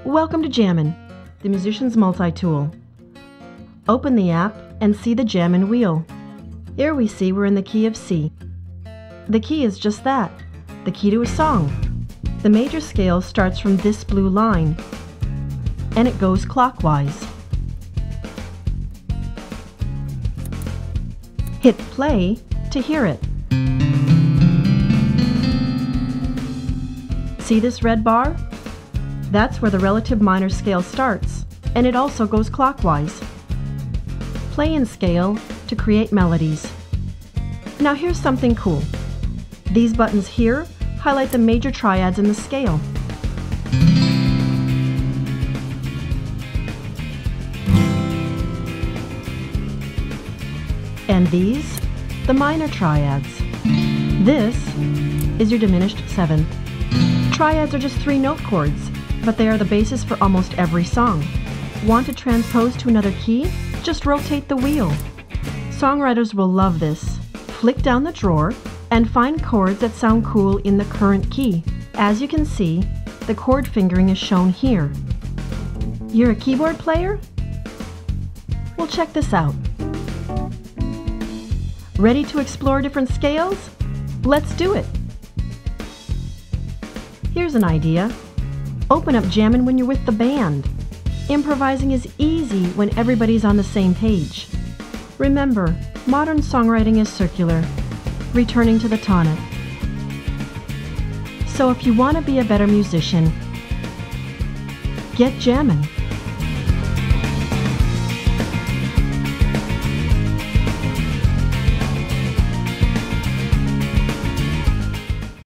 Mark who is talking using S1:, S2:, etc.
S1: Welcome to Jammin', the musician's multi-tool. Open the app and see the Jamn Wheel. Here we see we're in the key of C. The key is just that, the key to a song. The major scale starts from this blue line, and it goes clockwise. Hit play to hear it. See this red bar? That's where the relative minor scale starts, and it also goes clockwise. Play and scale to create melodies. Now here's something cool. These buttons here highlight the major triads in the scale. And these, the minor triads. This is your diminished seventh. Triads are just 3-note chords, but they are the basis for almost every song. Want to transpose to another key? Just rotate the wheel. Songwriters will love this. Flick down the drawer and find chords that sound cool in the current key. As you can see, the chord fingering is shown here. You're a keyboard player? Well, check this out. Ready to explore different scales? Let's do it! Here's an idea. Open up Jammin' when you're with the band. Improvising is easy when everybody's on the same page. Remember, modern songwriting is circular, returning to the tonic. So if you want to be a better musician, get jammin'.